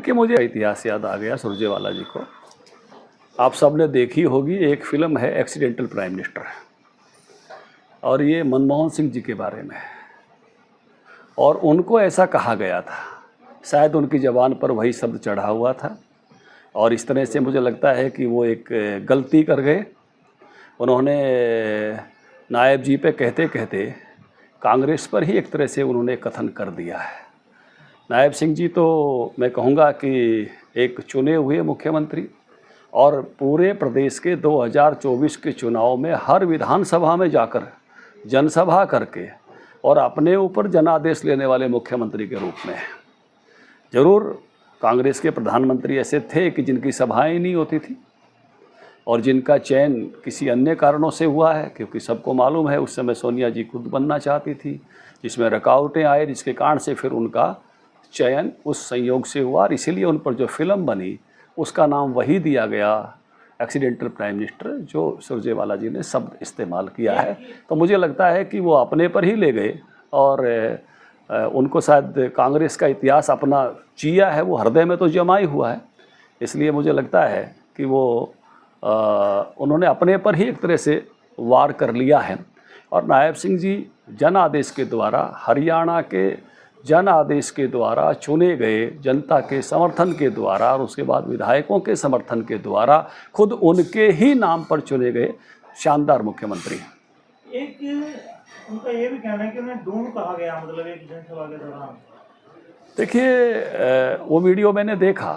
देखिए, मुझे इतिहास याद आ गया सुरजेवाला जी को। आप सब ने देखी होगी, एक फिल्म है एक्सीडेंटल प्राइम मिनिस्टर, और ये मनमोहन सिंह जी के बारे में है। और उनको ऐसा कहा गया था, शायद उनकी ज़बान पर वही शब्द चढ़ा हुआ था, और इस तरह से मुझे लगता है कि वो एक गलती कर गए। उन्होंने नायब जी पे कहते कहते कांग्रेस पर ही एक तरह से उन्होंने कथन कर दिया है। नायब सिंह जी तो मैं कहूँगा कि एक चुने हुए मुख्यमंत्री, और पूरे प्रदेश के 2024 के चुनाव में हर विधानसभा में जाकर जनसभा करके और अपने ऊपर जनादेश लेने वाले मुख्यमंत्री के रूप में। ज़रूर कांग्रेस के प्रधानमंत्री ऐसे थे कि जिनकी सभाएं नहीं होती थी और जिनका चयन किसी अन्य कारणों से हुआ है, क्योंकि सबको मालूम है उस समय सोनिया जी खुद बनना चाहती थी, जिसमें रुकावटें आए, जिसके कारण से फिर उनका चयन उस संयोग से हुआ, और इसीलिए उन पर जो फिल्म बनी उसका नाम वही दिया गया, एक्सीडेंटल प्राइम मिनिस्टर, जो सुरजेवाला जी ने शब्द इस्तेमाल किया है। तो मुझे लगता है कि वो अपने पर ही ले गए, और उनको शायद कांग्रेस का इतिहास अपना जिया है, वो हृदय में तो जमा ही हुआ है। इसलिए मुझे लगता है कि वो उन्होंने अपने पर ही एक तरह से वार कर लिया है। और नायब सिंह जी जन आदेश के द्वारा, हरियाणा के जन आदेश के द्वारा चुने गए, जनता के समर्थन के द्वारा और उसके बाद विधायकों के समर्थन के द्वारा खुद उनके ही नाम पर चुने गए शानदार मुख्यमंत्री। एक उनका ये भी कहना है कि उन्हें डून कहा गया, मतलब एक जनसभा के दौरान। देखिए, वो वीडियो मैंने देखा,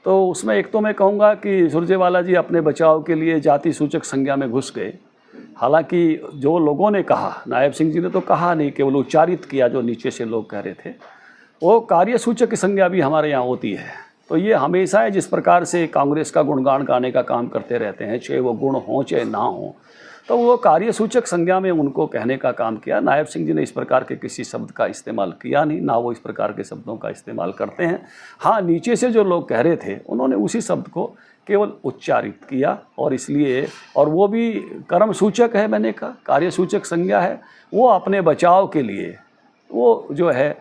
तो उसमें एक तो मैं कहूँगा कि सुरजेवाला जी अपने बचाव के लिए जाति सूचक संज्ञा में घुस गए। हालांकि जो लोगों ने कहा, नायब सिंह जी ने तो कहा नहीं, केवल उच्चारित किया जो नीचे से लोग कह रहे थे। वो कार्यसूचक की संज्ञा भी हमारे यहाँ होती है। तो ये हमेशा है, जिस प्रकार से कांग्रेस का गुणगान गाने का काम करते रहते हैं, चाहे वो गुण हो चाहे ना हो, तो वो कार्यसूचक संज्ञा में उनको कहने का काम किया। नायब सिंह जी ने इस प्रकार के किसी शब्द का इस्तेमाल किया नहीं, ना वो इस प्रकार के शब्दों का इस्तेमाल करते हैं। हाँ, नीचे से जो लोग कह रहे थे उन्होंने उसी शब्द को केवल उच्चारित किया, और इसलिए, और वो भी कर्म सूचक है, मैंने कहा कार्यसूचक संज्ञा है, वो अपने बचाव के लिए वो जो है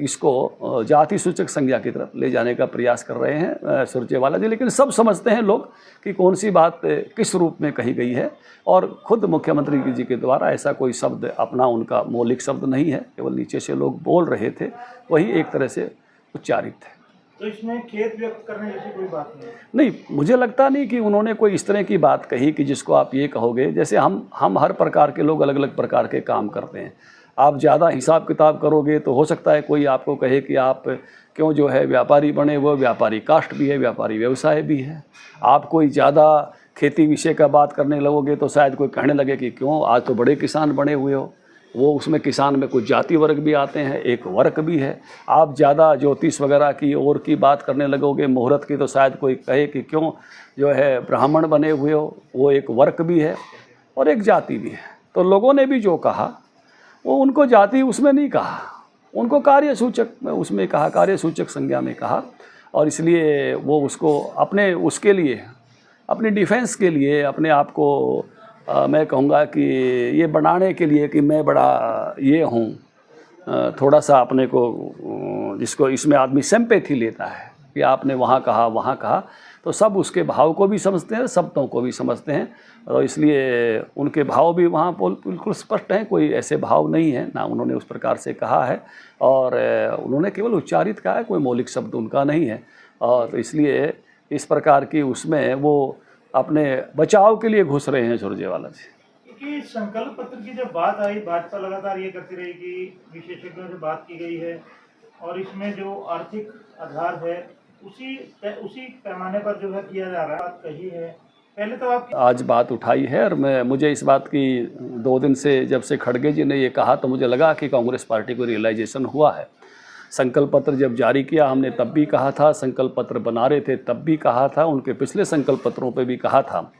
इसको जाति सूचक संज्ञा की तरफ ले जाने का प्रयास कर रहे हैं सुरजेवाला जी। लेकिन सब समझते हैं लोग कि कौन सी बात किस रूप में कही गई है, और खुद मुख्यमंत्री जी के द्वारा ऐसा कोई शब्द अपना उनका मौलिक शब्द नहीं है, केवल नीचे से लोग बोल रहे थे, वही एक तरह से उच्चारित है। तो इसमें खेद व्यक्त करने जैसी कोई बात नहीं? मुझे लगता नहीं कि उन्होंने कोई इस तरह की बात कही कि जिसको आप ये कहोगे, जैसे हम हर प्रकार के लोग अलग अलग प्रकार के काम करते हैं। आप ज़्यादा हिसाब किताब करोगे तो हो सकता है कोई आपको कहे कि आप क्यों जो है व्यापारी बने, वो व्यापारी कास्ट भी है, व्यापारी व्यवसाय भी है। आप कोई ज़्यादा खेती विषय का बात करने लगोगे तो शायद कोई कहने लगे कि क्यों आज तो बड़े किसान बने हुए हो। वो उसमें किसान में कुछ जाति वर्ग भी आते हैं, एक वर्ग भी है। आप ज़्यादा ज्योतिष वगैरह की और की बात करने लगोगे, मुहूर्त की, तो शायद कोई कहे कि क्यों जो है ब्राह्मण बने हुए हो, वो एक वर्ग भी है और एक जाति भी है। तो लोगों ने भी जो कहा वो उनको जाति उसमें नहीं कहा, उनको कार्यसूचक में उसमें कहा, कार्यसूचक संज्ञा में कहा, और इसलिए वो उसको अपने उसके लिए, अपनी डिफेंस के लिए, अपने आप को मैं कहूँगा कि ये बनाने के लिए कि मैं बड़ा ये हूँ, थोड़ा सा अपने को, जिसको इसमें आदमी सिंपैथी लेता है कि आपने वहाँ कहा, तो सब उसके भाव को भी समझते हैं, शब्दों को भी समझते हैं, और इसलिए उनके भाव भी वहाँ बिल्कुल स्पष्ट हैं, कोई ऐसे भाव नहीं है, ना उन्होंने उस प्रकार से कहा है, और उन्होंने केवल उच्चारित कहा है, कोई मौलिक शब्द उनका नहीं है। और तो इसलिए इस प्रकार की उसमें वो अपने बचाव के लिए घुस रहे हैं सुरजेवाला जी। क्योंकि संकल्प पत्र की जब बात आई, भाजपा लगातार ये करती रही कि विशेषज्ञों से बात की गई है, और इसमें जो आर्थिक आधार है उसी पैमाने पर जो है किया जा रहा है, बात कही है। पहले तो आप आज बात उठाई है, और मुझे इस बात की 2 दिन से, जब से खड़गे जी ने ये कहा, तो मुझे लगा कि कांग्रेस पार्टी को रियलाइजेशन हुआ है। संकल्प पत्र जब जारी किया हमने तब भी कहा था, संकल्प पत्र बना रहे थे तब भी कहा था, उनके पिछले संकल्प पत्रों पे भी कहा था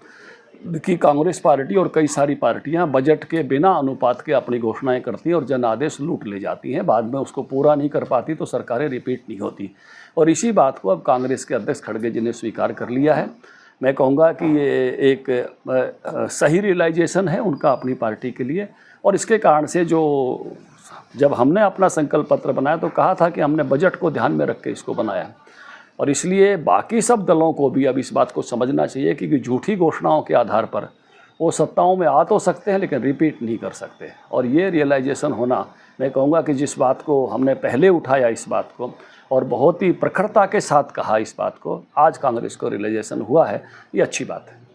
कि कांग्रेस पार्टी और कई सारी पार्टियां बजट के बिना अनुपात के अपनी घोषणाएं करती हैं और जन आदेश लूट ले जाती हैं, बाद में उसको पूरा नहीं कर पाती तो सरकारें रिपीट नहीं होती। और इसी बात को अब कांग्रेस के अध्यक्ष खड़गे जी ने स्वीकार कर लिया है। मैं कहूँगा कि ये एक सही रियलाइजेशन है उनका अपनी पार्टी के लिए, और इसके कारण से जो जब हमने अपना संकल्प पत्र बनाया तो कहा था कि हमने बजट को ध्यान में रख के इसको बनाया, और इसलिए बाकी सब दलों को भी अब इस बात को समझना चाहिए कि झूठी घोषणाओं के आधार पर वो सत्ताओं में आ तो सकते हैं लेकिन रिपीट नहीं कर सकते। और ये रियलाइजेशन होना, मैं कहूँगा कि जिस बात को हमने पहले उठाया इस बात को और बहुत ही प्रखरता के साथ कहा इस बात को, आज कांग्रेस को रियलाइजेशन हुआ है, ये अच्छी बात है।